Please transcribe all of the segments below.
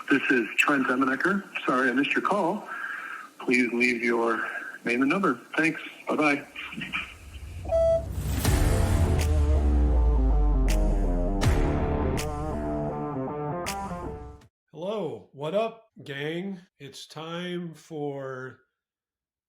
This is Trent Emenecker. Sorry I missed your call. Please leave your name and number. Thanks. Bye-bye. Hello, what up, gang? It's time for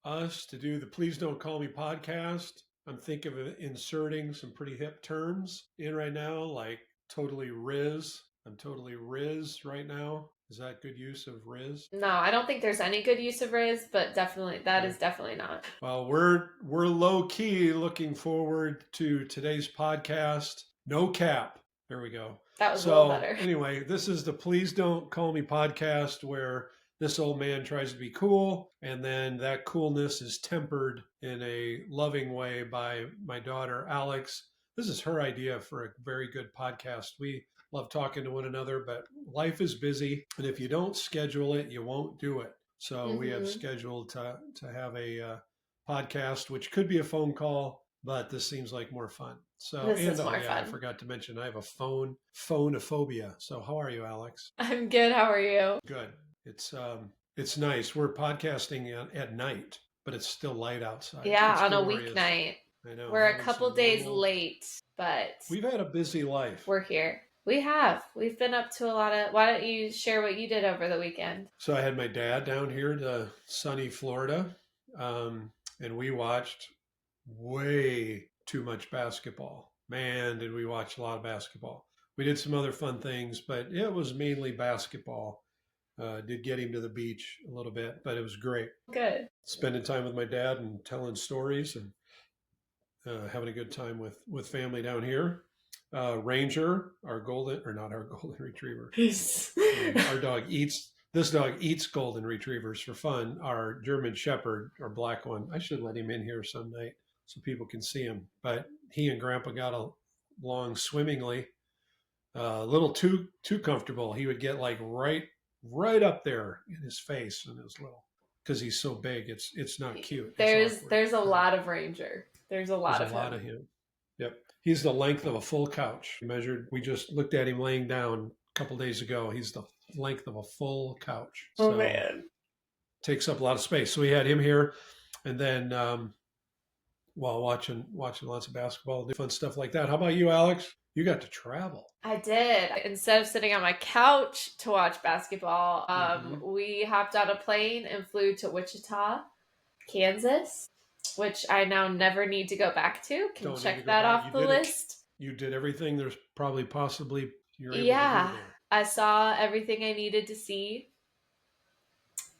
us to do the Please Don't Call Me podcast. I'm thinking of inserting some pretty hip terms in right now, like totally Riz. I'm totally Riz right now. Is that good use of Riz? No, I don't think there's any good use of Riz, but definitely, that is definitely not. Well, we're low key looking forward to today's podcast. No cap. There we go. That was a little better. Anyway, this is the Please Don't Call Me podcast where this old man tries to be cool, and then that coolness is tempered in a loving way by my daughter, Alex. This is her idea for a very good podcast. We love talking to one another, but life is busy, and if you don't schedule it, you won't do it. So we have scheduled to have a podcast, which could be a phone call, but this seems like more fun. So, this is more fun. I forgot to mention I have a phonophobia. So, how are you, Alex? I'm good. How are you? Good. It's nice. We're podcasting at night, but it's still light outside. Yeah, on a weeknight. I know. We're a couple days late, but we've had a busy life. We're here. We have. We've been up to a lot of... Why don't you share what you did over the weekend? So I had my dad down here to sunny Florida, and we watched way too much basketball. Man, did we watch a lot of basketball. We did some other fun things, but it was mainly basketball. Did get him to the beach a little bit, but it was great. Good. Spending time with my dad and telling stories and having a good time with family down here. Ranger, not our golden retriever. Our dog this dog eats golden retrievers for fun. Our German Shepherd, our black one, I should let him in here some night so people can see him. But he and Grandpa got along swimmingly. A little too comfortable. He would get like right up there in his face and his little, because he's so big. It's not cute. There's a lot of Ranger. There's a lot of him. Yep. He's the length of a full couch. We just looked at him laying down a couple days ago. He's the length of a full couch. Oh, man. Takes up a lot of space. So we had him here. And then while watching lots of basketball, do fun stuff like that. How about you, Alex? You got to travel. I did. Instead of sitting on my couch to watch basketball, we hopped on a plane and flew to Wichita, Kansas, which I now never need to go back to. Can check that off the list. You did everything there's probably possibly you're able to do there. I saw everything I needed to see.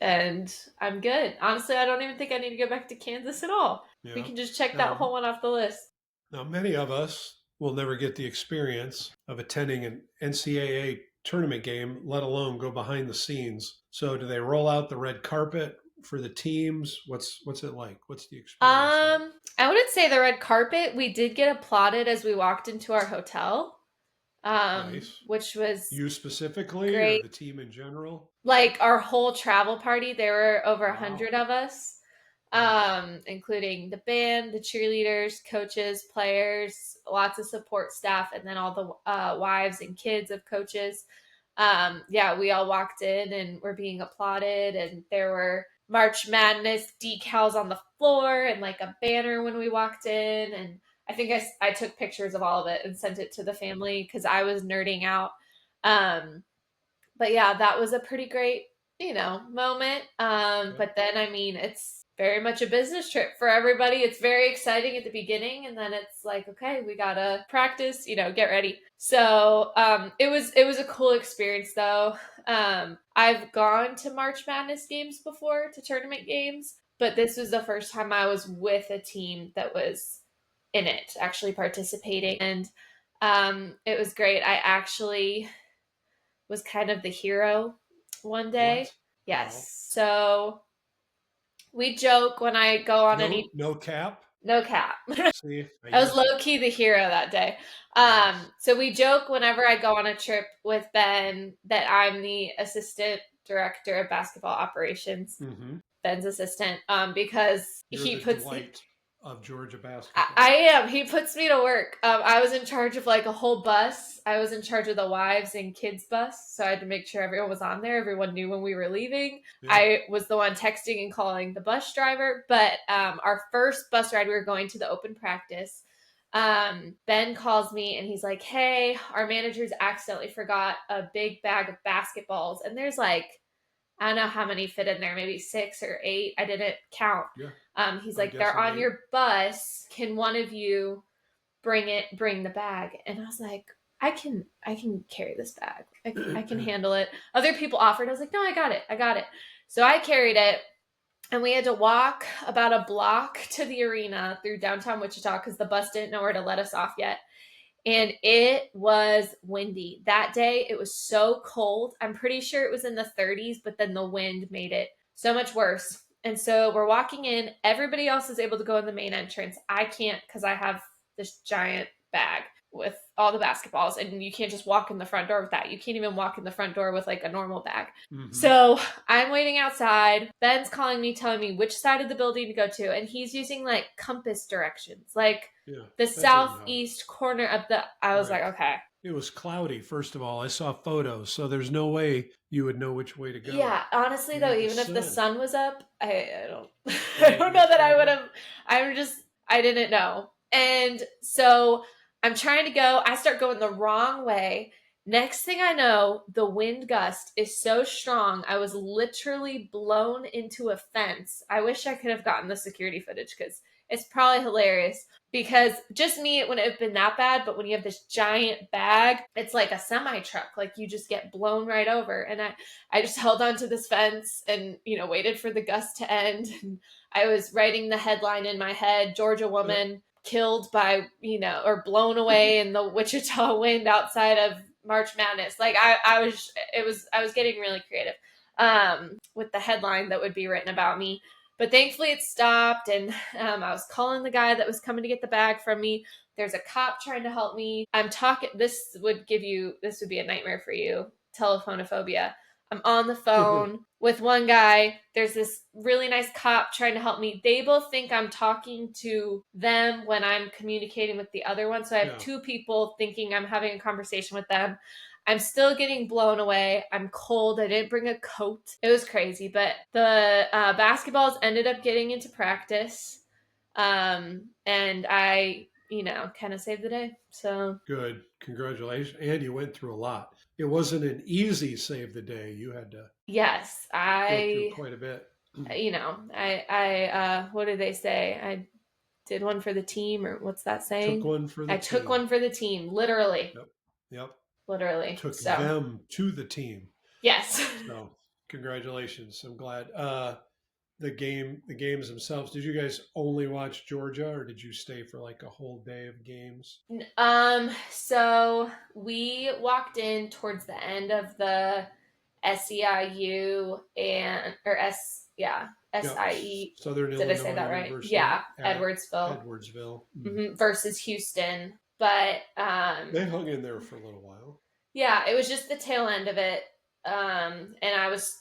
And I'm good. Honestly, I don't even think I need to go back to Kansas at all. Yeah. We can just check that whole one off the list. Now, many of us will never get the experience of attending an NCAA tournament game, let alone go behind the scenes. So do they roll out the red carpet for the teams? What's it like? What's the experience like? I wouldn't say the red carpet. We did get applauded as we walked into our hotel. Nice. Which was you specifically great. Or the team in general? Like our whole travel party, there were over 100 of us. Including the band, the cheerleaders, coaches, players, lots of support staff, and then all the wives and kids of coaches. We all walked in and were being applauded, and there were March Madness decals on the floor and like a banner when we walked in. And I think I took pictures of all of it and sent it to the family because I was nerding out. But yeah, that was a pretty great, moment. But then, it's very much a business trip for everybody. It's very exciting at the beginning, and then it's like, okay, we gotta practice, get ready. So it was a cool experience though. I've gone to March Madness games before, to tournament games, but this was the first time I was with a team that was in it, actually participating, and it was great. I actually was kind of the hero one day. What? Yes. Wow. So we joke when I go on no cap. No cap. See, I was low-key the hero that day. So we joke whenever I go on a trip with Ben that I'm the assistant director of basketball operations. Ben's assistant, because You're he the puts Dwight. of Georgia basketball. I am. He puts me to work. I was in charge of like a whole bus. I was in charge of the wives and kids bus, so I had to make sure everyone was on there. Everyone knew when we were leaving. Yeah. I was the one texting and calling the bus driver. But our first bus ride, we were going to the open practice. Ben calls me and he's like, "Hey, our managers accidentally forgot a big bag of basketballs, and there's like." I don't know how many fit in there, maybe 6 or 8. I didn't count. Yeah. He's I'm like, they're on guessing your bus. Can one of you bring the bag? And I was like, I can carry this bag. I can handle it. Other people offered. I was like, no, I got it. So I carried it. And we had to walk about a block to the arena through downtown Wichita because the bus didn't know where to let us off yet. And it was windy. That day, it was so cold. I'm pretty sure it was in the 30s, but then the wind made it so much worse. And so we're walking in. Everybody else is able to go in the main entrance. I can't because I have this giant bag with all the basketballs, and you can't just walk in the front door with that. You can't even walk in the front door with like a normal bag. Mm-hmm. So I'm waiting outside. Ben's calling me, telling me which side of the building to go to, and he's using like compass directions, like the southeast corner of the. I was like, okay. It was cloudy, first of all. I saw photos, so there's no way you would know which way to go. Yeah, honestly, though, even if the sun was up, I don't I don't know that I would have. I didn't know. And so I'm trying to go. I start going the wrong way. Next thing I know, the wind gust is so strong, I was literally blown into a fence. I wish I could have gotten the security footage because it's probably hilarious. Because just me, it wouldn't have been that bad, but when you have this giant bag, it's like a semi-truck. Like you just get blown right over. And I just held onto this fence and, waited for the gust to end. And I was writing the headline in my head, Georgia woman killed by, or blown away in the Wichita wind outside of March Madness. Like I was getting really creative with the headline that would be written about me. But thankfully it stopped, and I was calling the guy that was coming to get the bag from me. There's a cop trying to help me. I'm talking, this would be a nightmare for you, telephonophobia. I'm on the phone with one guy. There's this really nice cop trying to help me. They both think I'm talking to them when I'm communicating with the other one. So I have two people thinking I'm having a conversation with them. I'm still getting blown away. I'm cold. I didn't bring a coat. It was crazy, but the basketballs ended up getting into practice. And I, kind of saved the day. So good. Congratulations. And you went through a lot. It wasn't an easy save the day. You had to go through quite a bit. I what did they say? I did one for the team, or what's that saying? Took one for the team. Took one for the team, literally. Yep. Literally. Took them to the team. Yes. So congratulations. I'm glad. The games themselves, did you guys only watch Georgia, or did you stay for like a whole day of games? So we walked in towards the end of the SEIU SIE. Southern Did Illinois I say that right? University. Yeah, Edwardsville. Mm-hmm. Versus Houston. But they hung in there for a little while. Yeah, it was just the tail end of it. And I was,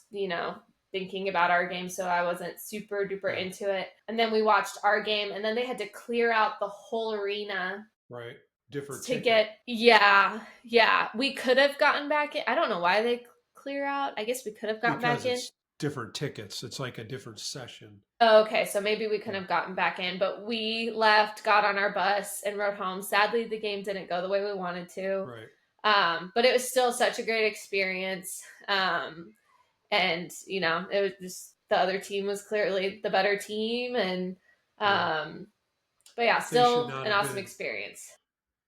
thinking about our game, so I wasn't super duper into it. And then we watched our game, and then they had to clear out the whole arena. Right. Different to get we could have gotten back in. I don't know why they clear out. I guess we could have gotten back in. Different tickets. It's like a different session. Oh, okay, so maybe we couldn't have gotten back in, but we left, got on our bus, and rode home. Sadly, the game didn't go the way we wanted to. Right. But it was still such a great experience. And it was just the other team was clearly the better team, and but yeah, still an awesome experience.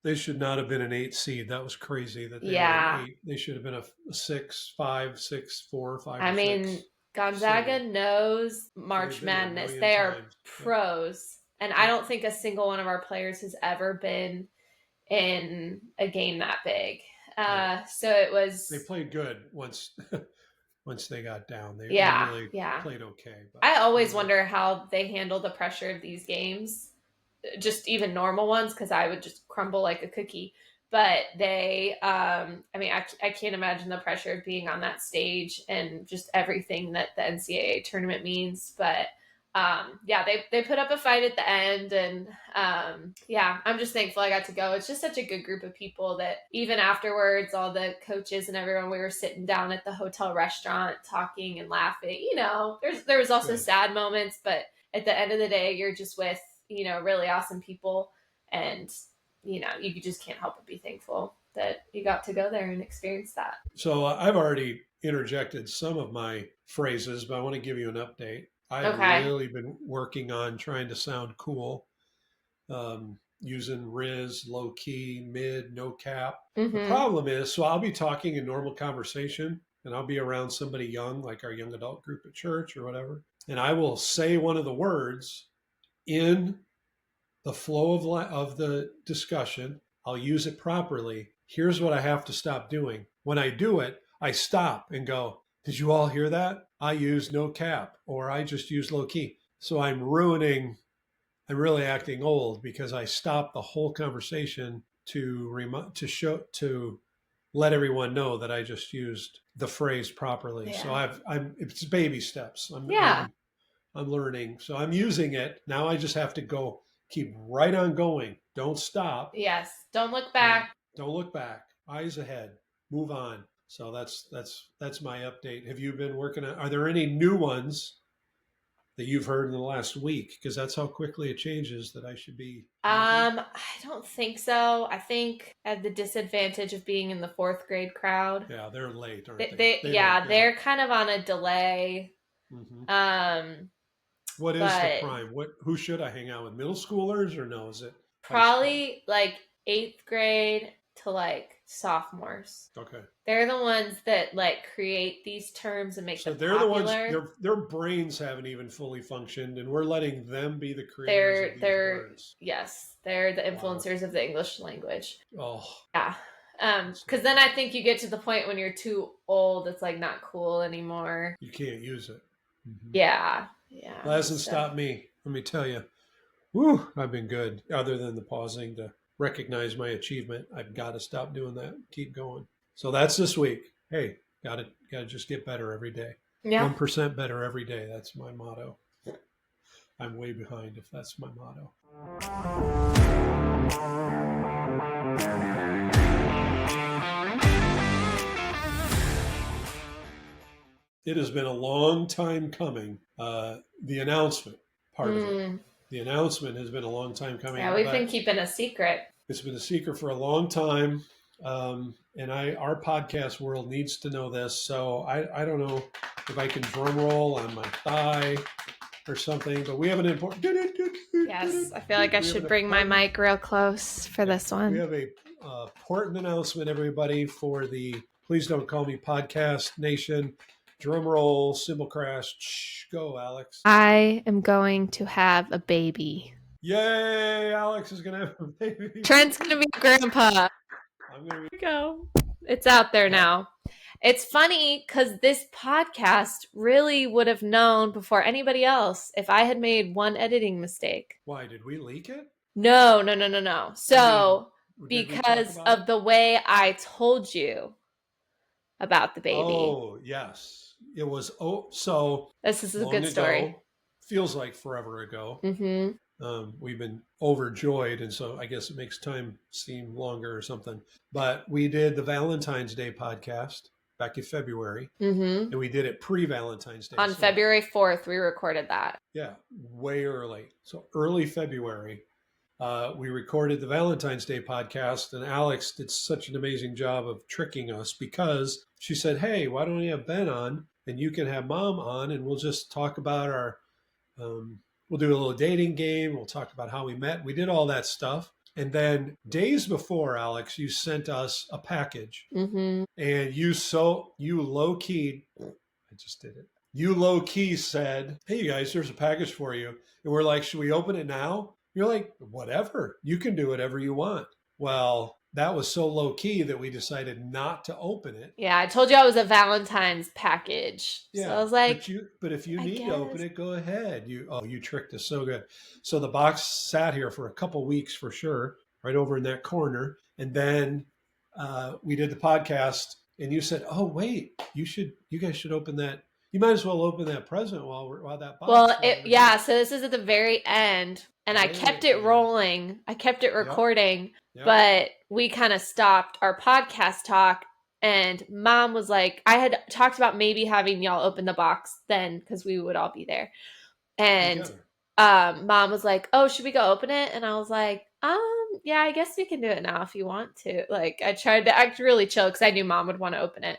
They should not have been an 8 seed. That was crazy that they were an 8. They should have been a 6, 5, 6, 4, 5. I mean, Gonzaga knows March Madness. They are pros, and I don't think a single one of our players has ever been in a game that big. So it was. They played good once. Once they got down, they really played okay. But, I always wonder how they handle the pressure of these games, just even normal ones, because I would just crumble like a cookie. But they, I can't imagine the pressure of being on that stage and just everything that the NCAA tournament means. But yeah, they put up a fight at the end, and yeah, I'm just thankful I got to go. It's just such a good group of people that even afterwards, all the coaches and everyone, we were sitting down at the hotel restaurant talking and laughing. There was also Good. sad moments, but at the end of the day, you're just with really awesome people, and you just can't help but be thankful that you got to go there and experience that. So I've already interjected some of my phrases, but I want to give you an update. I've Okay. really been working on trying to sound cool, using Riz, low key, mid, no cap. The Mm-hmm. problem is, so I'll be talking in normal conversation and I'll be around somebody young, like our young adult group at church or whatever. And I will say one of the words in the flow of the discussion. I'll use it properly. Here's what I have to stop doing. When I do it, I stop and go, did you all hear that? I used no cap or I just used low key. So I'm really acting old because I stopped the whole conversation to let everyone know that I just used the phrase properly. So Yeah. it's baby steps. Yeah. I'm learning. So I'm using it. Now I just have to go keep right on going. Don't stop Yes. Don't look and back. don't look back. Eyes ahead. Move on. So that's my update. Have you been working on, are there any new ones that you've heard in the last week? Because that's how quickly it changes that I should be using. I don't think so. I think at the disadvantage of being in the fourth grade crowd. Yeah, they're late, aren't they? Yeah, they're kind of on a delay. Mm-hmm. Um, What is the but prime? Who should I hang out with? Middle schoolers or no? Is it high school? probably like eighth grade to like sophomores. Okay. They're the ones that like create these terms and make So them they're the ones, popular. their brains haven't even fully functioned, and we're letting them be the creators of They're these they're words. yes, they're the Wow. influencers of the English language. Oh, Yeah. Because then I think you get to the point when you're too old, it's like not cool anymore. you can't use it. Mm-hmm. Yeah. Yeah. That hasn't stopped me. Let me tell you. Woo, I've been good. Other than the pausing to recognize my achievement, I've got to stop doing that. Keep going. So that's this week. Hey, got to just get better every day. Yeah. 1% better every day. That's my motto. I'm way behind if that's my motto. It has been a long time coming. The announcement part of it. The announcement has been a long time coming. Yeah, we've been keeping a secret. It's been a secret for a long time. And our podcast world needs to know this. So I don't know if I can drum roll on my thigh or something, but we have an important. Yes, I feel like I should bring my mic real close for this one. We have a important announcement, everybody, for the Please Don't Call Me Podcast Nation. Drum roll, cymbal crash. Shh, go, Alex. I am going to have a baby. Yay! Alex is going to have a baby. Trent's going to be a grandpa. I'm going to go. It's out there now. It's funny because this podcast really would have known before anybody else if I had made one editing mistake. Why? Did we leak it? No. So, because of the way I told you about the baby. Oh, yes. It was, so. This is a good story. Feels like forever ago. Mm-hmm. We've been overjoyed, and so I guess it makes time seem longer or something. But we did the Valentine's Day podcast back in February, and we did it pre-Valentine's Day. On February 4th, we recorded that. Yeah, way early. So early February, we recorded the Valentine's Day podcast, and Alex did such an amazing job of tricking us because she said, hey, why don't we have Ben on, and you can have Mom on, and we'll just talk about our... we'll do a little dating game. We'll talk about how we met. We did all that stuff. And then days before, Alex, you sent us a package. And you low-key, I just did it. You low-key said, hey, you guys, there's a package for you. And we're like, should we open it now? You're like, whatever. You can do whatever you want. Well, that was so low-key that we decided not to open it. Yeah, I told you I was a Valentine's package. Yeah, so I was like, but if you need to open it, go ahead. You tricked us so good. So the box sat here for a couple weeks for sure, right over in that corner. And then we did the podcast, and you said, "Oh wait, you guys should open that You might as well open that present while that box. Well, while yeah. So this is at the very end, and I kept it rolling. I kept it recording, Yep. but we kind of stopped our podcast talk. And Mom was like, I had talked about maybe having y'all open the box then because we would all be there. And Mom was like, "Oh, should we go open it?" And I was like, yeah, I guess we can do it now if you want to." Like, I tried to act really chill because I knew Mom would want to open it.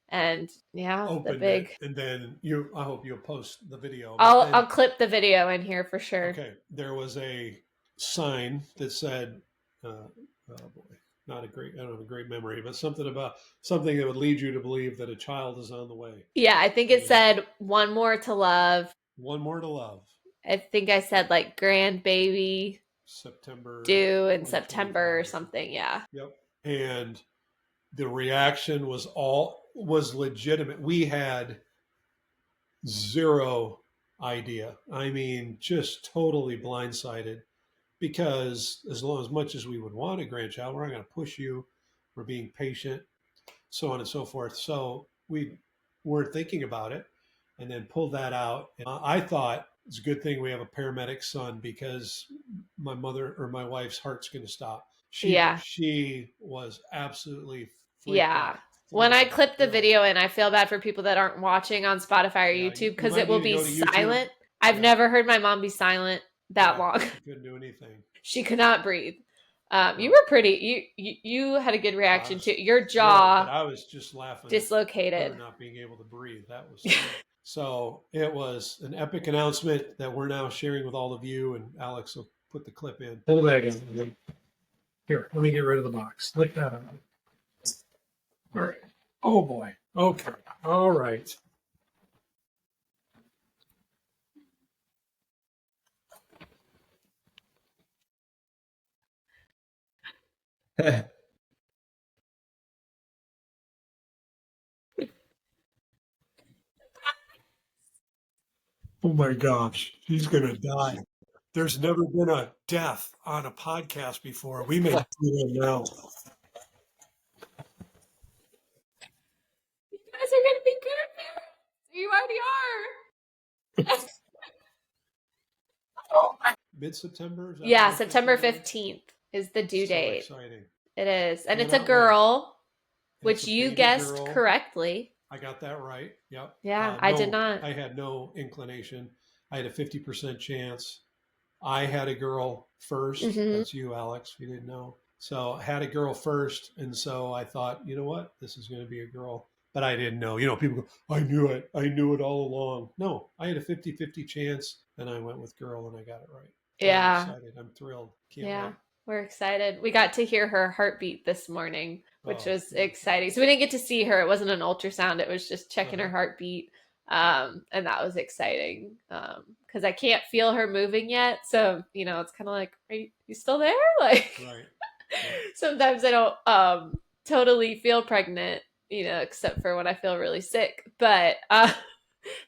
And yeah, opened it, and then I hope you'll post the video. I'll clip the video in here for sure. Okay, there was a sign that said, "Oh boy, not a great. I don't have a great memory, but something that would lead you to believe that a child is on the way." Yeah, I think it said "one more to love." One more to love. I think I said like grandbaby September due in September or something. Yeah. Yep. And the reaction was legitimate. We had zero idea. I mean, just totally blindsided, because as much as we would want a grandchild, we're not going to push you. We're being patient, so on and so forth. So we weren't thinking about it, and then pulled that out. I thought it's a good thing we have a paramedic son, because my wife's heart's going to stop. She was absolutely freaked out. When I clip the video in, I feel bad for people that aren't watching on Spotify or YouTube because it will be silent. I've never heard my mom be silent that long. She couldn't do anything. She could not breathe. You were pretty. You had a good reaction too. Your jaw. But I was just laughing. Dislocated. Her not being able to breathe. That was. So it was an epic announcement that we're now sharing with all of you. And Alex will put the clip in. Pull the bag in. Here, let me get rid of the box. Lick that up. All right. Oh boy. Okay. All right. Oh my gosh, she's gonna die. There's never been a death on a podcast before. We may do it now. You guys are gonna be good. You already are. Mid-September? Yeah, September 15th is the due date. Exciting. It is. And it's a girl, which you guessed correctly. I got that right. Yep. Yeah, I did not. I had no inclination. I had a 50% chance. I had a girl first. That's you, Alex, if you didn't know. So I had a girl first. And so I thought, you know what? This is going to be a girl. But I didn't know. People go, I knew it. I knew it all along. No, I had a 50-50 chance, and I went with girl, and I got it right. Yeah. I'm excited. I'm thrilled. Can't wait. We're excited. We got to hear her heartbeat this morning, which was exciting. So we didn't get to see her. It wasn't an ultrasound. It was just checking her heartbeat. And that was exciting because I can't feel her moving yet. So, it's kind of like, are you still there? Like, sometimes I don't totally feel pregnant, except for when I feel really sick. But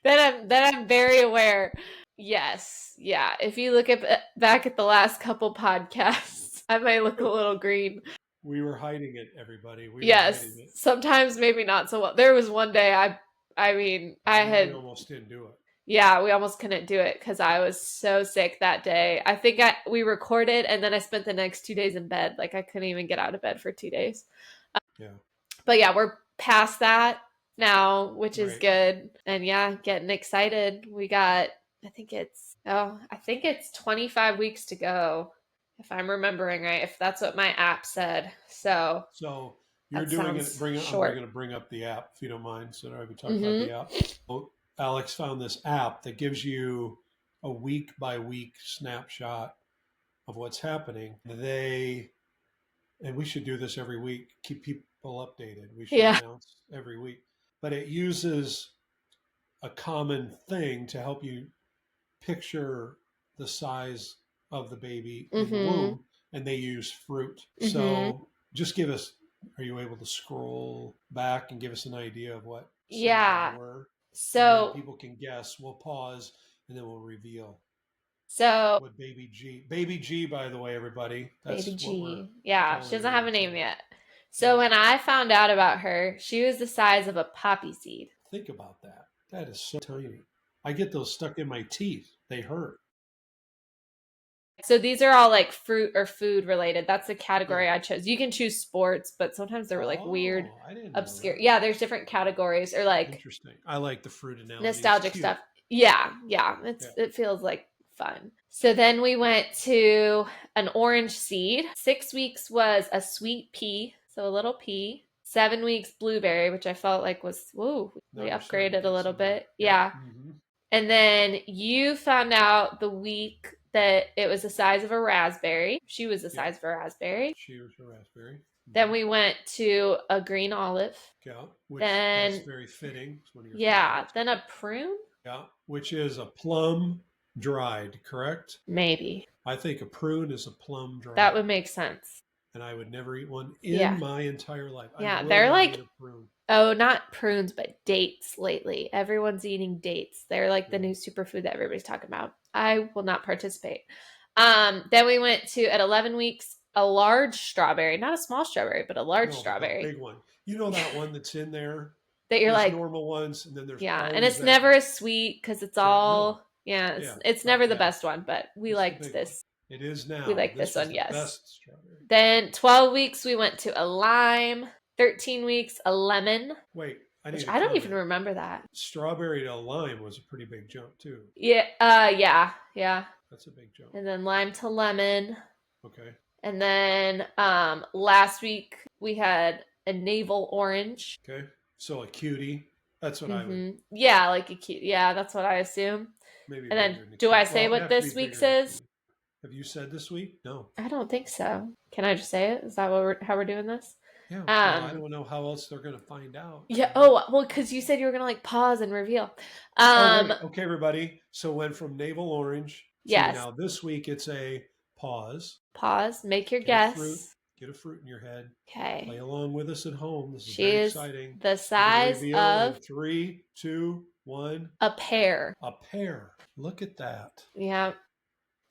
then I'm very aware. Yes. Yeah. If you look back at the last couple podcasts, I might look a little green. We were hiding it, everybody. Yes. Sometimes maybe not so well. There was one day we almost didn't do it. Yeah, we almost couldn't do it because I was so sick that day. I think we recorded and then I spent the next 2 days in bed. Like I couldn't even get out of bed for 2 days. But yeah, we're past that now, which is good. And yeah, getting excited. We got, I think it's 25 weeks to go, if I'm remembering right, if that's what my app said. So you're doing it. I'm going to bring up the app if you don't mind. So I can talk about the app. So Alex found this app that gives you a week by week snapshot of what's happening. And we should do this every week. Keep people updated. We should announce every week. But it uses a common thing to help you picture the size of the baby in the womb, and they use fruit. So just are you able to scroll back and give us an idea of what were? So people can guess. We'll pause and then we'll reveal. So what baby G, by the way, everybody. That's baby G. Yeah, she doesn't have a name yet. So when I found out about her, she was the size of a poppy seed. Think about that. That is so tiny. I get those stuck in my teeth. They hurt. So these are all like fruit or food related. That's the category Yeah. I chose. You can choose sports, but sometimes they're like weird, Oh, I didn't know obscure. that. Yeah, there's different categories or like Interesting. I like the fruit analogy. It's nostalgic cute. stuff. Yeah, yeah. It feels like fun. So then we went to an orange seed. 6 weeks was a sweet pea, so a little pea. 7 weeks blueberry, which I felt like was woo, Now we you're starting to upgraded a get little somewhere. bit. Yeah. Mm-hmm. And then you found out the week that it was the size of a raspberry. She was the size of a raspberry. She was a raspberry. Mm-hmm. Then we went to a green olive. Yeah, which then, that's very fitting. It's one of your favorites. Then a prune. Yeah, which is a plum dried, correct? Maybe. I think a prune is a plum dried. That would make sense. And I would never eat one in my entire life. Yeah, I will they're never like eat a prune. Oh, not prunes, but dates lately. Everyone's eating dates. They're like the new superfood that everybody's talking about. I will not participate. Then we went to, at 11 weeks, a large strawberry, not a small strawberry, but a large strawberry. A big one. You know that one that's in there? That you're there's like normal ones, and then there's and it's never as sweet because it's all it's never the best one, but we liked this. It is now. We like this one, yes. Best strawberry. Then 12 weeks we went to a lime. 13 weeks a lemon. Wait, I don't even remember that. Strawberry to lime was a pretty big jump too. Yeah, yeah. That's a big jump. And then lime to lemon. Okay. And then last week we had a navel orange. Okay. So a cutie. That's what I would. Yeah, like a cute. Yeah, that's what I assume. Maybe. And then do I say what this week's is? Have you said this week? No. I don't think so. Can I just say it? Is that how we're doing this? Yeah. Well, I don't know how else they're going to find out. Yeah. Oh, well, because you said you were going to like pause and reveal. Okay, everybody. So went from navel orange. Yes. Now this week it's a pause. Pause. Make your guess. Get a fruit in your head. Okay. Play along with us at home. This is She very is exciting. The size of 3, 2, 1. A pear. A pear. Look at that. Yeah.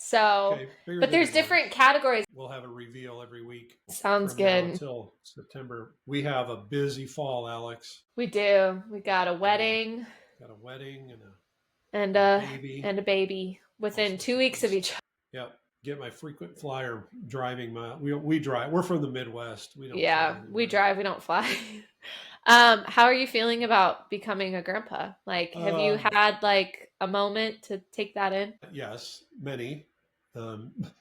So, okay, but there's different categories. We'll have a reveal every week. Sounds good. Until September. We have a busy fall, Alex. We do. We got a wedding. Got a wedding and a baby within 2 weeks of each other. Yep. Get my frequent flyer driving mile. We drive. We're from the Midwest. We don't. Yeah, we drive. We don't fly. How are you feeling about becoming a grandpa? Like, have you had like a moment to take that in? Yes, many.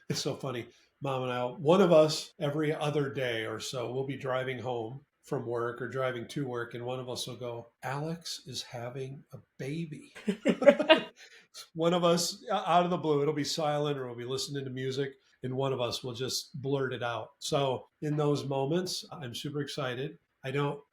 It's so funny. Mom and I, one of us every other day or so, will be driving home from work or driving to work, and one of us will go, Alex is having a baby. One of us, out of the blue, it'll be silent or we'll be listening to music, and one of us will just blurt it out. So in those moments, I'm super excited.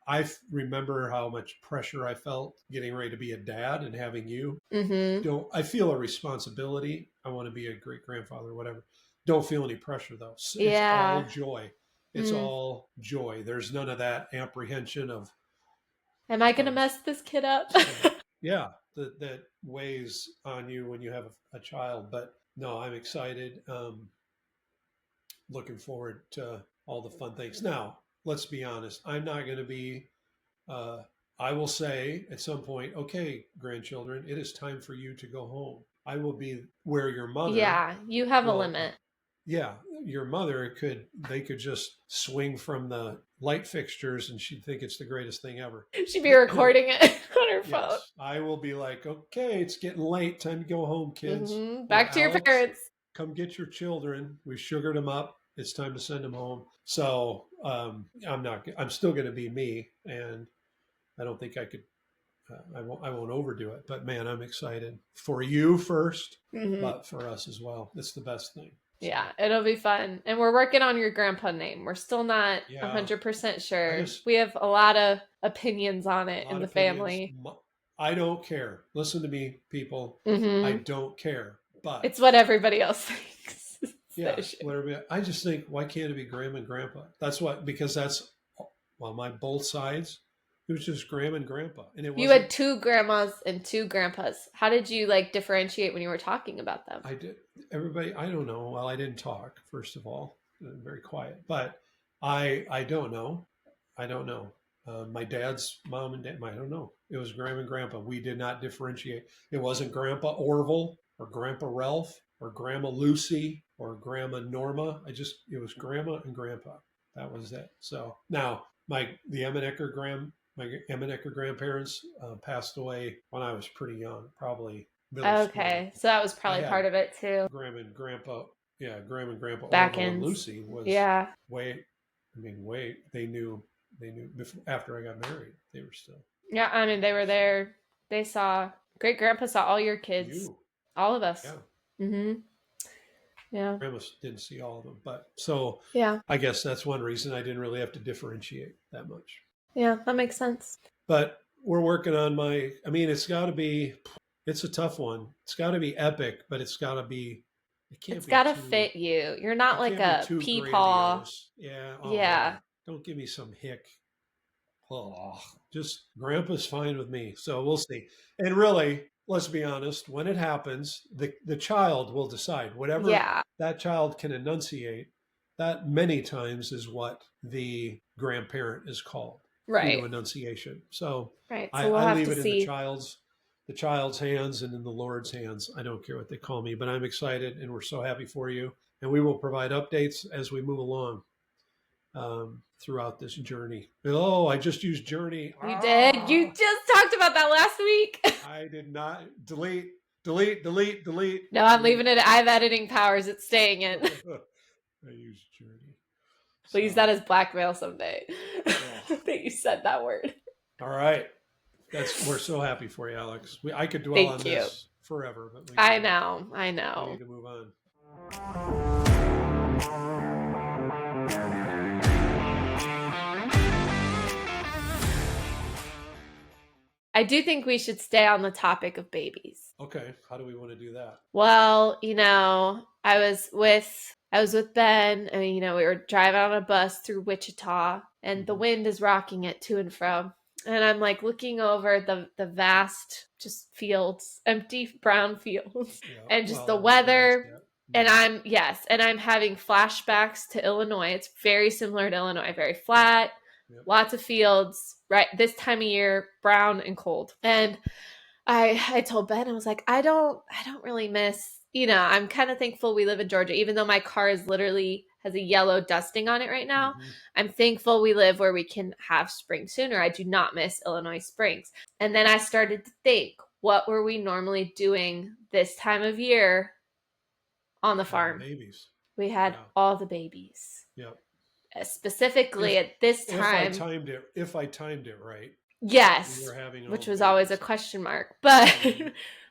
I remember how much pressure I felt getting ready to be a dad and having you. Mm-hmm. I feel a responsibility. I want to be a great grandfather or whatever. Don't feel any pressure though. It's all joy. It's all joy. There's none of that apprehension of, am I going to mess this kid up? Yeah, that weighs on you when you have a child. But no, I'm excited. Looking forward to all the fun things. Now, let's be honest. I'm not going to be, I will say at some point, okay, grandchildren, it is time for you to go home. I will be where your mother. Yeah, you have a limit. Yeah, your mother they could just swing from the light fixtures and she'd think it's the greatest thing ever. She'd be recording it on her phone. Yes, I will be like, okay, it's getting late. Time to go home, kids. Back to your parents. Come get your children. We sugared them up. It's time to send them home. So I'm still going to be me. And I don't think I could, I won't overdo it. But man, I'm excited for you first, but for us as well. It's the best thing. Yeah, it'll be fun. And we're working on your grandpa name. We're still not 100% sure. We have a lot of opinions on it in the family. I don't care. Listen to me, people. I don't care. But it's what everybody else thinks. Yeah, whatever. I just think, why can't it be Grandma and Grandpa? Because my both sides, it was just Grandma and Grandpa. And you had 2 grandmas and 2 grandpas. How did you differentiate when you were talking about them? I did. Everybody, I don't know. Well, I didn't talk, first of all. I'm very quiet. But I don't know. I don't know. My dad's mom and dad, I don't know. It was grandma and grandpa. We did not differentiate. It wasn't Grandpa Orville or Grandpa Ralph or Grandma Lucy or Grandma Norma. It was grandma and grandpa. That was it. So now my Emmenecker grandparents passed away when I was pretty young, probably middle school. Okay, so that was I probably had part of it too. grandma and grandpa, grandma and grandpa Back Orville and ends. Lucy was Yeah. they knew before, after I got married, they were still. Yeah, I mean, they were there. They saw, great grandpa saw all your kids, You, all of us. yeah. Mm-hmm. Yeah. Grandma didn't see all of them, but so Yeah. I guess that's one reason I didn't really have to differentiate that much. Yeah, that makes sense. But we're working on it's a tough one. It's got to be epic, but it can't It's be got to too, fit you. You're not it like can't be a too peepaw. grandiose. Yeah. Oh, Yeah. don't give me some hick. Oh, just grandpa's fine with me. So we'll see. And really, let's be honest, when it happens, the child will decide. Whatever Yeah. that child can enunciate, that many times is what the grandparent is called due Right. to enunciation. So Right. So I, we'll I have leave to it in see. the child's hands and in the Lord's hands. I don't care what they call me, but I'm excited and we're so happy for you. And we will provide updates as we move along throughout this journey. Oh, I just used journey. You did. You just talked about that last week. I did not. Delete. No, I'm delete. leaving it. I have editing powers. It's staying in. I used journey. We'll use that as blackmail someday. Oh. That you said that word. All right. We're so happy for you, Alex. I could dwell on this forever, but I know. We need to move on. I do think we should stay on the topic of babies. Okay. How do we want to do that? Well, I was with Ben, and we were driving on a bus through Wichita, and the wind is rocking it to and fro. And I'm like looking over the vast just fields, empty brown fields, and just the weather. And I'm having flashbacks to Illinois. It's very similar to Illinois, very flat, lots of fields, right? This time of year, brown and cold. And I told Ben, I was like, I don't really miss, I'm kind of thankful we live in Georgia, even though my car is literally has a yellow dusting on it right now. Mm-hmm. I'm thankful we live where we can have spring sooner. I do not miss Illinois springs. And then I started to think, what were we normally doing this time of year on the farm? Babies. We had all the babies. Yep. Specifically at this time. If I timed it right. Yes, which was always a question mark. But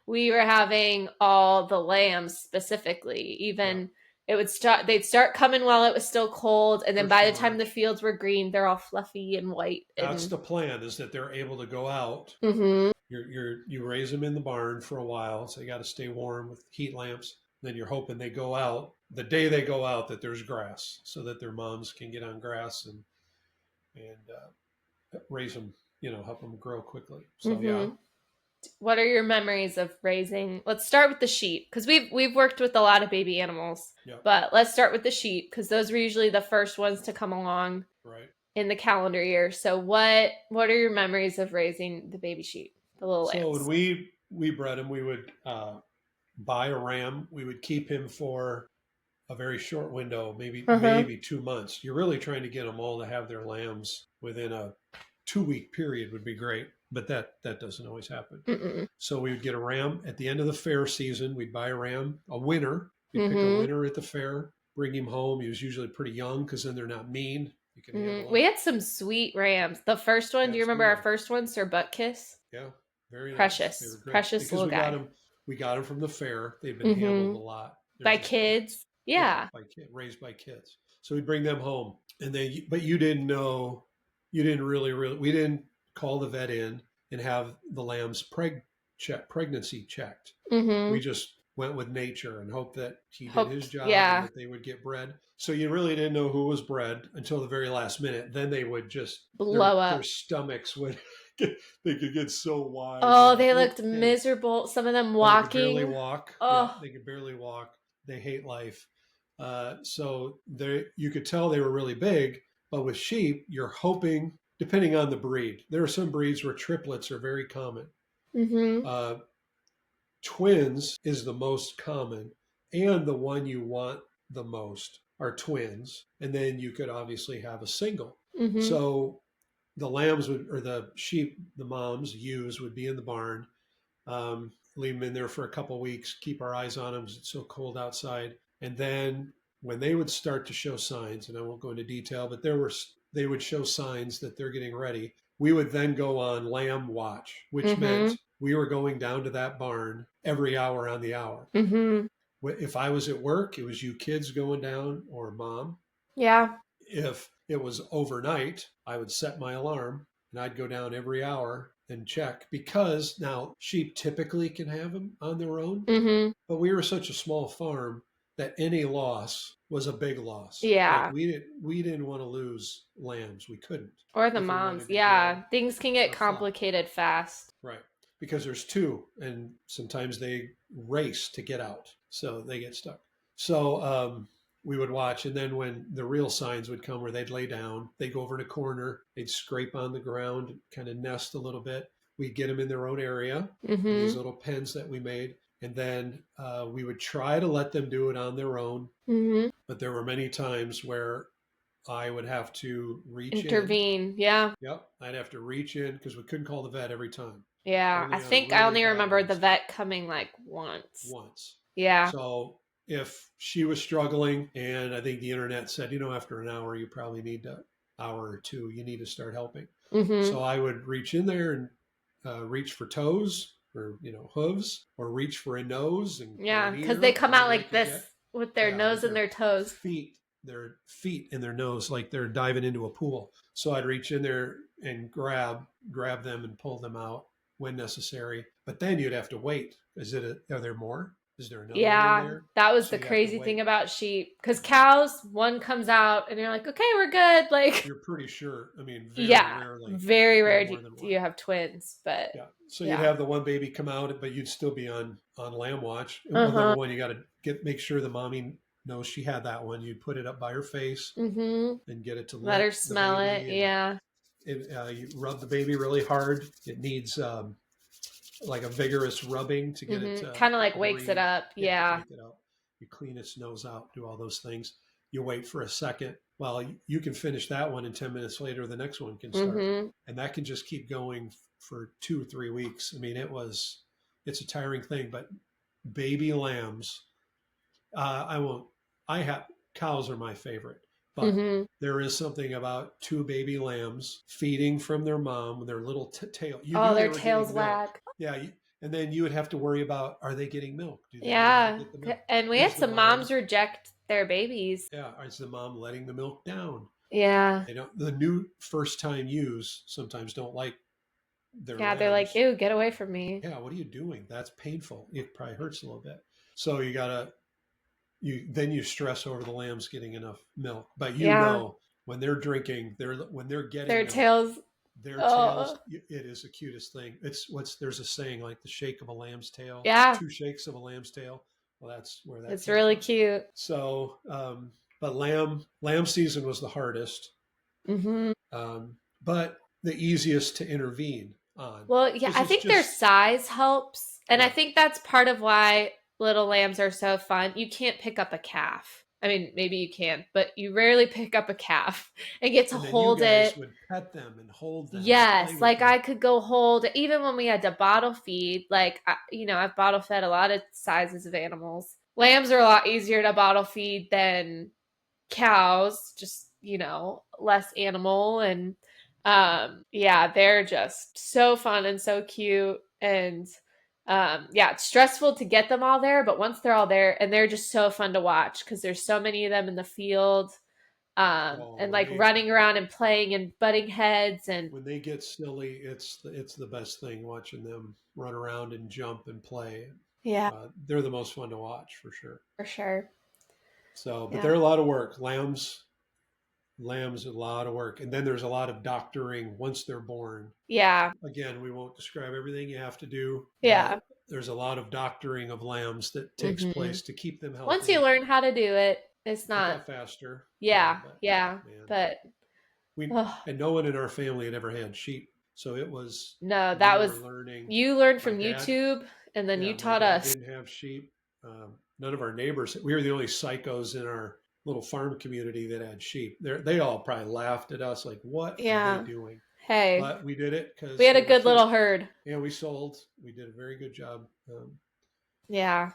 we were having all the lambs specifically. Even they'd start coming while it was still cold, and then by the time the fields were green, they're all fluffy and white. That's the plan, is that they're able to go out. Mm-hmm. You raise them in the barn for a while, so you got to stay warm with heat lamps. Then you're hoping they go out. The day they go out, that there's grass, so that their moms can get on grass and raise them. Help them grow quickly. So What are your memories of raising? Let's start with the sheep, because we've worked with a lot of baby animals. But let's start with the sheep, because those were usually the first ones to come along in the calendar year. So what are your memories of raising the baby sheep, the little lambs? So when we bred them, we would buy a ram. We would keep him for a very short window, maybe 2 months. You're really trying to get them all to have their lambs within a 2-week period would be great, but that doesn't always happen. Mm-mm. So we would get a ram at the end of the fair season. We'd buy a ram, a winner. We'd pick a winner at the fair, bring him home. He was usually pretty young, because then they're not mean. You can we had some sweet rams. The first one, do you remember our first one, Sir Butt Kiss? Yeah, very precious. Nice. Precious little guy. We got him from the fair. They've been handled a lot. By kids. Yeah. Raised by kids. So we'd bring them home. And then, but you didn't know, we didn't call the vet in and have the lamb's pregnancy checked. Mm-hmm. We just went with nature and hoped that he did his job and that they would get bred. So you really didn't know who was bred until the very last minute. Then they would just blow up. Their stomachs would they could get so wide. Oh, they looked miserable. Some of them walking. They could barely walk. Oh. Yeah, they could barely walk. They hate life. So you could tell they were really big. But with sheep, you're hoping depending on the breed. There are some breeds where triplets are very common. Mm-hmm. Twins is the most common, and the one you want the most are twins. And then you could obviously have a single. Mm-hmm. So the lambs would, or the sheep, the moms, ewes would be in the barn. Leave them in there for a couple weeks, keep our eyes on them. It's so cold outside. And then when they would start to show signs, and I won't go into detail, but they would show signs that they're getting ready. We would then go on lamb watch, which meant we were going down to that barn every hour on the hour. Mm-hmm. If I was at work, it was you kids going down or mom. Yeah. If it was overnight, I would set my alarm and I'd go down every hour and check, because now sheep typically can have them on their own, Mm-hmm. but we were such a small farm that any loss was a big loss. Yeah. Like we didn't want to lose lambs. We couldn't. Or the If we moms. wanted to Yeah. grow Things can get a flock. complicated fast. Right. Because there's two, and sometimes they race to get out, so they get stuck. So we would watch, and then when the real signs would come, where they'd lay down, they'd go over in a corner, they'd scrape on the ground, kind of nest a little bit. We'd get them in their own area, in these Mm-hmm. little pens that we made, and then we would try to let them do it on their own. Mm-hmm. But there were many times where I would have to reach in. Intervene. Yeah. Yep, I'd have to reach in because we couldn't call the vet every time. Yeah. Only I on think I really only bad remember ones. the vet coming like once. Once. Yeah. So if she was struggling, and I think the internet said, after an hour, you probably need an hour or two, you need to start helping. Mm-hmm. So I would reach in there and reach for toes, or hooves, or reach for a nose and Yeah, an because ear, they come out whatever I like could this get. with their Yeah, nose with and their toes. their feet and their nose, like they're diving into a pool. So I'd reach in there and grab them and pull them out when necessary. But then you'd have to wait. Are there more? Is there another one in Yeah, there? that was So the you have to crazy wait. thing about sheep. Because cows, one comes out and you're like, okay, we're good. Like, You're pretty sure. I mean, very yeah, rarely. very rare more do than do one. you have twins. But Yeah. So yeah. you'd have the one baby come out, but you'd still be on lamb watch. Well, Uh-huh. number one, you got to make sure the mommy knows she had that one. You'd put it up by her face Mm-hmm. and get it to Let her lick the smell it. baby. Yeah. You rub the baby really hard. It needs like a vigorous rubbing to get it Mm-hmm. to Kind of like wakes it breathe. up. Yeah. Wake it up. You clean its nose out, do all those things. You wait for a second. Well, you can finish that one, and 10 minutes later, the next one can start. Mm-hmm. And that can just keep going for 2 or 3 weeks. I mean, it's a tiring thing, but baby lambs, cows are my favorite, but Mm-hmm. there is something about 2 baby lambs feeding from their mom, their little tail. You Oh, knew their they were tails getting milk. wag. Yeah. And then you would have to worry about, are they getting milk? Do they know how Yeah. to get the milk? And we Is had the some mom- moms reject their babies. Yeah. Is the mom letting the milk down? Yeah. The new first time use sometimes don't like their Yeah, they're like, lambs. ew, get away from me. Yeah, what are you doing? That's painful. It probably hurts a little bit. So you stress over the lambs getting enough milk. But when they're drinking, when they're getting Their milk, tails. their Oh. tails, it is the cutest thing. There's a saying, like the shake of a lamb's tail. Yeah. 2 shakes of a lamb's tail. Well, that's where that It's came really from. cute. So, but lamb season was the hardest, Mm-hmm. but the easiest to intervene on. Well, yeah, I think their size helps. And I Right. think that's part of why little lambs are so fun. You can't pick up a calf. I mean, maybe you can, but you rarely pick up a calf and get to And then hold you guys it. would pet them and hold them. Yes, like I could go hold, even when we had to bottle feed, like, I've bottle fed a lot of sizes of animals. Lambs are a lot easier to bottle feed than cows, just, less animal. And they're just so fun and so cute. And it's stressful to get them all there, but once they're all there, and they're just so fun to watch because there's so many of them in the field. And like running around and playing and butting heads, and when they get silly, it's the best thing, watching them run around and jump and play. Yeah, they're the most fun to watch for sure. For sure. So, but they're a lot of work. Lambs a lot of work, and then there's a lot of doctoring once they're born. Yeah. Again, we won't describe everything you have to do. Yeah. There's a lot of doctoring of lambs that takes place to keep them healthy. Once you learn how to do it, it's not faster. Yeah, but And no one in our family had ever had sheep, so it was No, we that were was learning. you learned My from dad, YouTube, and then you yeah, my taught dad us. didn't have sheep. None of our neighbors. We were the only psychos in our little farm community that had sheep. They all probably laughed at us, like, "What are they Yeah. doing?" Hey, But we did it we because had a they were good cute, little herd. and we sold. We did a very good job Yeah.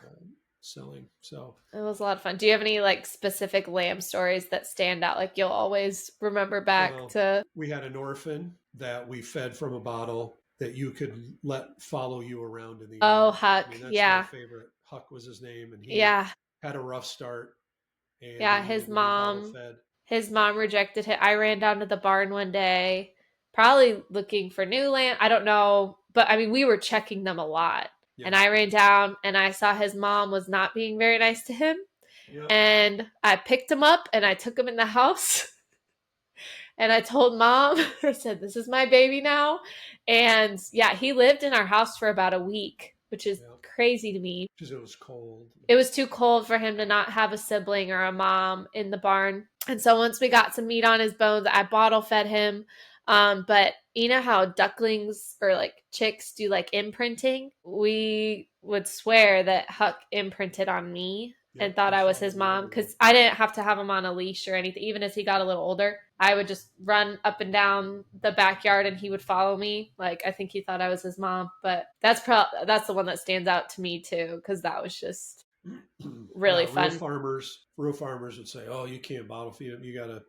selling. So It was a lot of fun. Do you have any like specific lamb stories that stand out? Like you'll always remember back well, to. we had an orphan that we fed from a bottle that you could let follow you around in the Oh, yard. Huck. I mean, that's my Yeah. favorite. Huck was his name, and he Yeah. had a rough start, and Yeah. he His needed to be bottle mom. fed. His mom rejected him. I ran down to the barn one day, probably looking for new lamb. I don't know, but I mean, we were checking them a lot. Yeah. And I ran down and I saw his mom was not being very nice to him. Yep. And I picked him up and I took him in the house. And I told mom, I said, "This is my baby now." And yeah, he lived in our house for about a week, which is crazy to me. Because it was cold. It was too cold for him to not have a sibling or a mom in the barn. And so once we got some meat on his bones, I bottle fed him. But you know how ducklings or like chicks do like imprinting? We would swear that Huck imprinted on me and thought I was his mom because I didn't have to have him on a leash or anything. Even as he got a little older, I would just run up and down the backyard and he would follow me. Like I think he thought I was his mom, but that's the one that stands out to me too because that was just really fun. Real farmers would say, "Oh, you can't bottle feed them. You got to,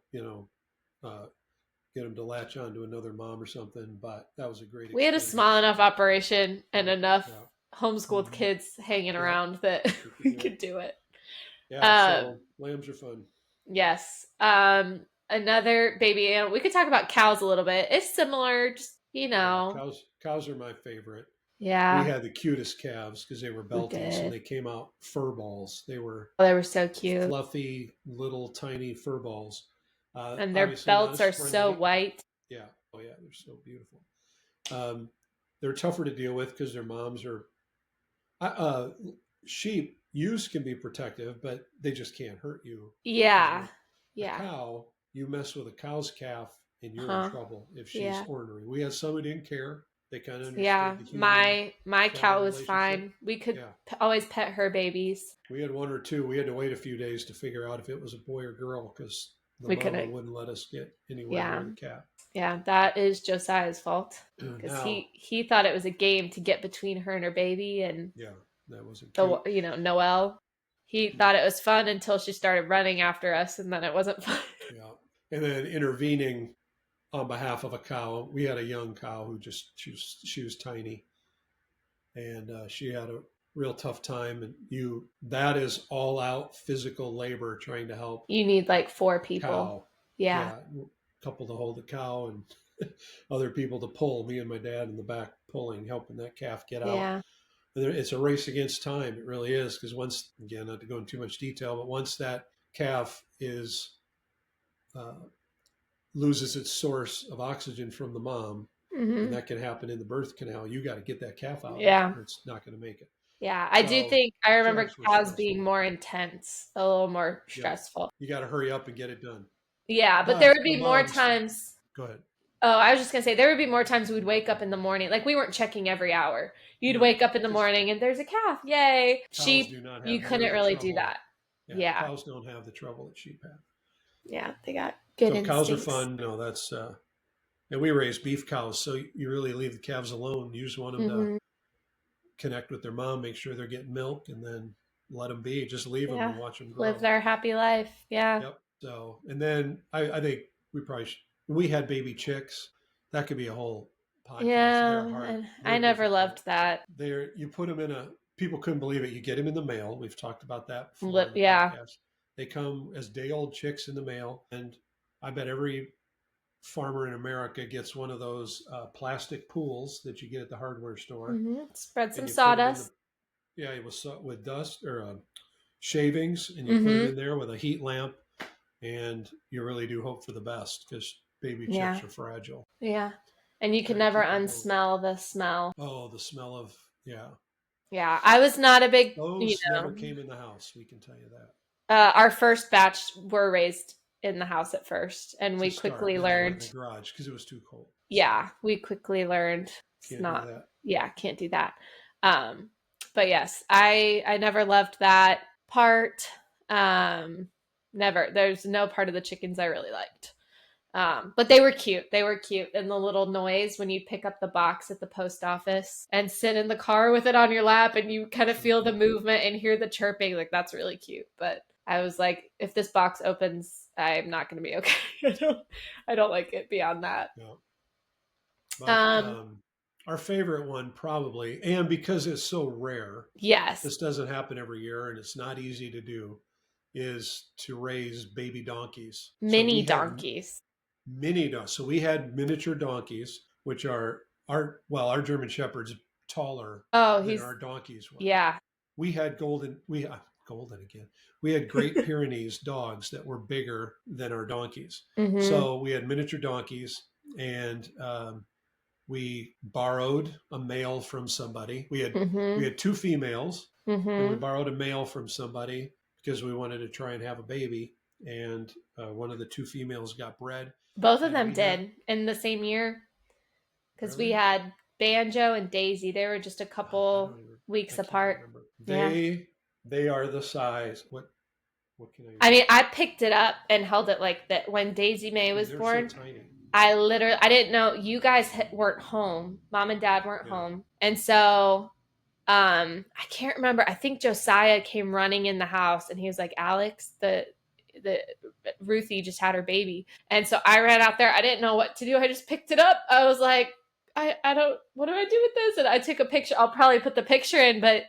get them to latch on to another mom or something." But that was a great. We had a small enough operation and enough homeschooled kids hanging around that we could do it. Yeah, so lambs are fun. Yes. Another baby animal. We could talk about cows a little bit. It's similar, just Yeah, cows are my favorite. Yeah. We had the cutest calves because they were Belties and they came out fur balls. They were so cute, fluffy little tiny fur balls, and their belts are so white. Yeah, oh yeah, they're so beautiful. They're tougher to deal with because their moms are. Sheep use can be protective, but they just can't hurt you. Yeah, a cow, you mess with a cow's calf and you're in trouble if she's ornery. We had some who didn't care. They kind of understood the human my cow was fine. We could always pet her babies. We had one or two. We had to wait a few days to figure out if it was a boy or girl because the mama wouldn't let us get anywhere near the cat. Yeah, that is Josiah's fault because he thought it was a game to get between her and her baby, and that wasn't cute. Noelle. He thought it was fun until she started running after us, and then it wasn't fun. Yeah, and then intervening on behalf of a cow. We had a young cow who she was tiny, and she had a real tough time. And that is all out physical labor trying to help. You need like 4 people. Cow. Yeah, a couple to hold the cow and other people to pull. Me and my dad in the back pulling, helping that calf get out. Yeah. It's a race against time. It really is because once, again, not to go into too much detail, but once that calf is loses its source of oxygen from the mom, and that can happen in the birth canal, you got to get that calf out. Yeah, or it's not going to make it. Yeah, I do think I remember cows being more intense, a little more stressful. You got to hurry up and get it done. Yeah, but there would be more times. Go ahead. Oh, I was just going to say, there would be more times we'd wake up in the morning. Like, we weren't checking every hour. You'd wake up in the morning and there's a calf. Yay. Sheep, you couldn't really do that. Yeah. Cows don't have the trouble that sheep have. Yeah, they got good instincts. Cows are fun. No, that's, and we raise beef cows, so you really leave the calves alone. You just want them to connect with their mom, make sure they're getting milk, and then let them be. Just leave them and watch them grow. Live their happy life. Yeah. Yep. So, and then I think we had baby chicks. That could be a whole podcast. Yeah, I never loved that. You put them people couldn't believe it. You get them in the mail. We've talked about that before. They come as day-old chicks in the mail, and I bet every farmer in America gets one of those plastic pools that you get at the hardware store. Spread some sawdust. It was with dust or shavings, and you put it in there with a heat lamp, and you really do hope for the best because baby chicks are fragile. Yeah, and you can never unsmell the smell. Oh, the smell of Yeah, I was not a big. Those never came in the house. We can tell you that. Our first batch were raised in the house at first, and we To start, quickly then they went learned. in the garage because it was too cold. Yeah, we quickly learned it's Can't not. do that. Yeah, can't do that. But yes, I never loved that part. Never. There's no part of the chickens I really liked. But they were cute. They were cute. And the little noise when you pick up the box at the post office and sit in the car with it on your lap and you kind of feel the movement and hear the chirping, like that's really cute. But I was like, if this box opens, I'm not going to be okay. I don't like it beyond that. No. But our favorite one probably, and because it's so rare, Yes. this doesn't happen every year and it's not easy to do, is to raise baby donkeys. Mini donkeys. So we had miniature donkeys, which are our German Shepherd's taller than our donkeys were. Yeah. We had golden again. We had Great Pyrenees dogs that were bigger than our donkeys. Mm-hmm. So we had miniature donkeys, and we borrowed a male from somebody. We had two females, and we borrowed a male from somebody because we wanted to try and have a baby. And one of the two females got bred. Both of them did in the same year, because we had Banjo and Daisy. They were just a couple weeks apart. They are the size. What can I? I mean, I picked it up and held it like that when Daisy May was born. So tiny. I didn't know you guys weren't home. Mom and Dad weren't home, and so I can't remember. I think Josiah came running in the house, and he was like, "Alex, the Ruthie just had her baby," and so I ran out there. I didn't know what to do. I just picked it up. I was like, I don't. What do I do with this? And I took a picture. I'll probably put the picture in, but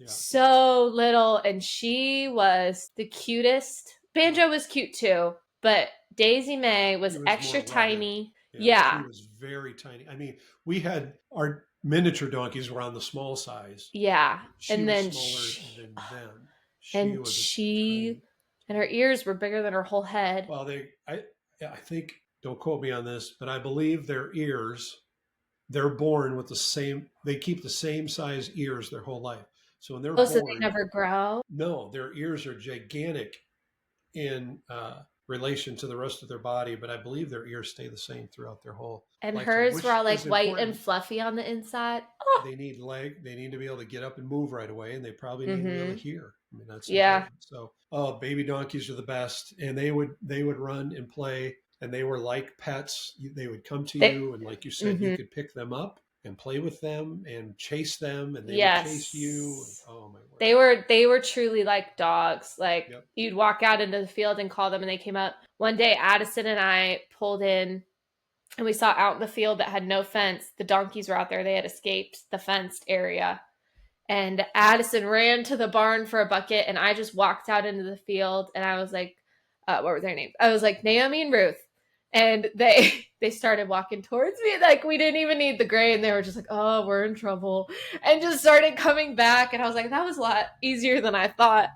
so little, and she was the cutest. Banjo was cute too, but Daisy May was extra tiny. Yeah. She was very tiny. I mean, we had our miniature donkeys were on the small size. Yeah. And then smaller than them. And her ears were bigger than her whole head. Well, I think, don't quote me on this, but I believe their ears, they're born with they keep the same size ears their whole life. So when they're born, so they never grow? No, their ears are gigantic in relation to the rest of their body, but I believe their ears stay the same throughout their whole and lifetime, hers were all like white and fluffy on the inside. They need to be able to get up and move right away, and they probably need to be able to hear. I mean, that's important. So baby donkeys are the best, and they would run and play, and they were like pets. They would come to you, and like you said, you could pick them up and play with them and chase them, and they would chase you. And, oh my word. They were truly like dogs. Like you'd walk out into the field and call them and they came up. One day Addison and I pulled in and we saw out in the field that had no fence. The donkeys were out there. They had escaped the fenced area. And Addison ran to the barn for a bucket and I just walked out into the field and I was like, what were their names? I was like, Naomi and Ruth. And they started walking towards me. Like we didn't even need the gray. And they were just like, oh, we're in trouble. And just started coming back. And I was like, that was a lot easier than I thought.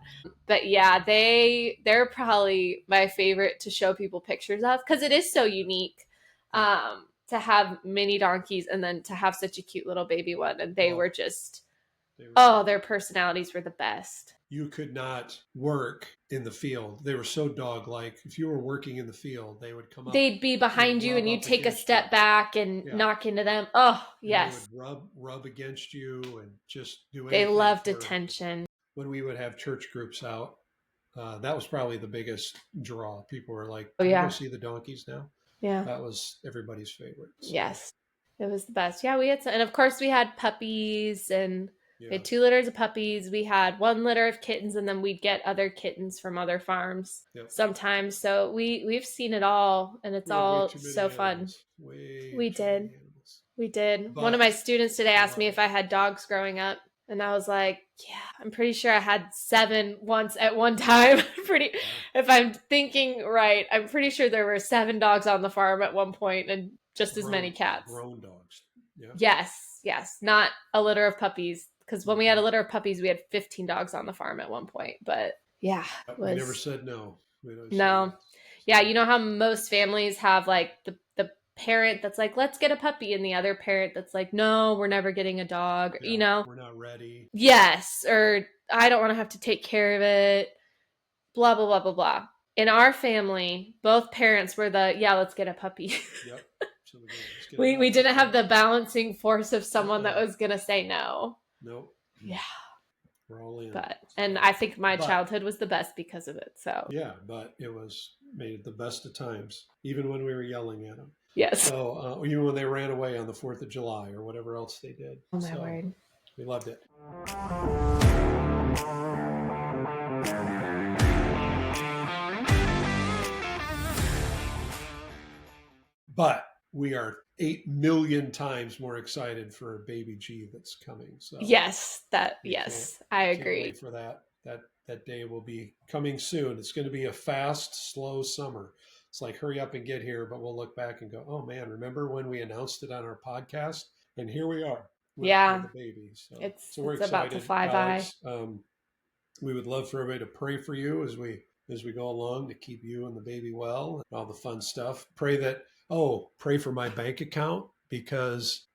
But yeah, they're probably my favorite to show people pictures of because it is so unique to have mini donkeys and then to have such a cute little baby one. And they were just, their personalities were the best. You could not work in the field. They were so dog-like. If you were working in the field, they would come up. They'd be behind you and you'd take a step back and knock into them. Oh, yes. They would rub against you and just do anything. They loved attention. When we would have church groups out, that was probably the biggest draw. People were like, can you go see the donkeys now? Yeah. That was everybody's favorite. So. Yes. It was the best. Yeah, we had and of course we had puppies and we had 2 litters of puppies. We had 1 litter of kittens, and then we'd get other kittens from other farms sometimes. So we've seen it all, and it's all so fun. We did. One of my students today asked me if I had dogs growing up, and I was like, yeah, I'm pretty sure I had 7 once at one time. If I'm thinking right, I'm pretty sure there were 7 dogs on the farm at one point, and just as many cats. Grown dogs. Yeah. Yes. Not a litter of puppies. Because when we had a litter of puppies, we had 15 dogs on the farm at one point. But yeah. We never said no. No. Yeah, you know how most families have like the parent that's like, let's get a puppy. And the other parent that's like, no, we're never getting a dog. Yeah, we're not ready. Yes. Or I don't want to have to take care of it. Blah, blah, blah, blah, blah. in our family, both parents were let's get a puppy. Yep. So let's get a we puppy. didn't have the balancing force of someone that was going to say no. Nope. Yeah. We're all in. And I think my childhood was the best because of it. So yeah, but it was made it the best of times, even when we were yelling at them. Yes. So even when they ran away on the 4th of July or whatever else they did. Oh my word. We loved it. But we are 8 million times more excited for baby G that's coming. So yes, I agree. Can't wait for that. That day will be coming soon. It's going to be a fast, slow summer. It's like hurry up and get here, but we'll look back and go, oh man, remember when we announced it on our podcast? And here we are. With the baby. So we're excited, about to fly Alex. We would love for everybody to pray for you as we go along to keep you and the baby well and all the fun stuff. Pray for my bank account because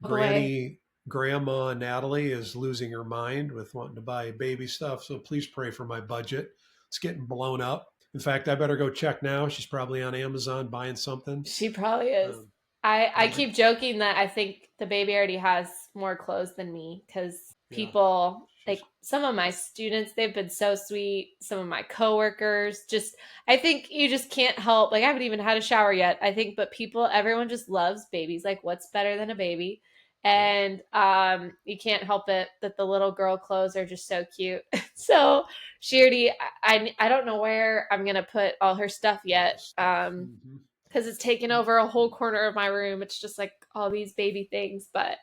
Grandma Natalie is losing her mind with wanting to buy baby stuff. So please pray for my budget. It's getting blown up. In fact, I better go check now. She's probably on Amazon buying something. She probably is. I keep joking that I think the baby already has more clothes than me because people, like some of my students, they've been so sweet. Some of my coworkers, I think you just can't help. Like I haven't even had a shower yet, I think, but everyone just loves babies. Like what's better than a baby? And you can't help it that the little girl clothes are just so cute. So she already, I don't know where I'm going to put all her stuff yet. Because it's taken over a whole corner of my room. It's just like all these baby things. But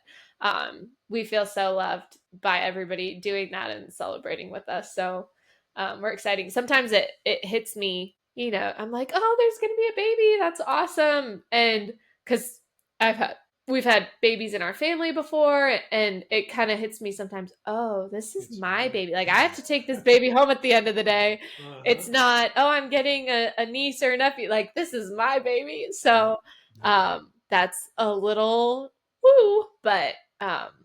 we feel so loved by everybody doing that and celebrating with us. So we're excited. Sometimes it hits me, I'm like, oh, there's going to be a baby. That's awesome. And because we've had babies in our family before, and it kind of hits me sometimes. Oh, this is my baby. Like I have to take this baby home at the end of the day. It's not, oh, I'm getting a niece or a nephew. Like this is my baby. So that's a little woo, but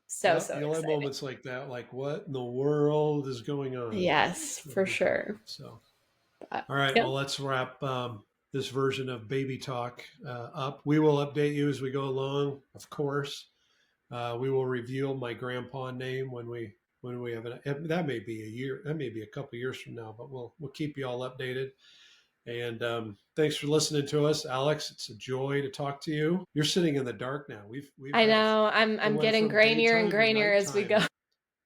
so you'll have moments like that. Like what in the world is going on? Yes, for sure. So, all right. Well, let's wrap this version of Baby Talk up. We will update you as we go along, of course. We will reveal my grandpa name when we have it. That may be a year, that may be a couple years from now, but we'll keep you all updated. And thanks for listening to us, Alex. It's a joy to talk to you. You're sitting in the dark now. I know. I'm getting grainier and grainier as we go.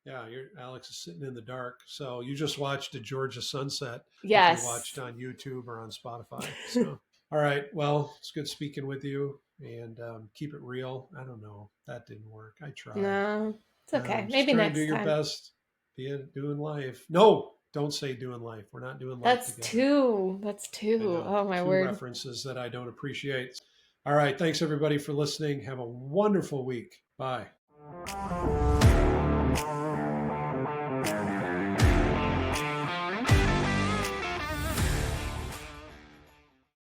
Yeah, Alex is sitting in the dark. So you just watched a Georgia sunset. Yes. If you watched on YouTube or on Spotify. So, all right. Well, it's good speaking with you, and keep it real. I don't know. That didn't work. I tried. No, it's okay. Maybe next time. Do your best. Doing life. No, don't say doing life. We're not doing life together. That's two. Oh, my word. References that I don't appreciate. All right. Thanks, everybody, for listening. Have a wonderful week. Bye.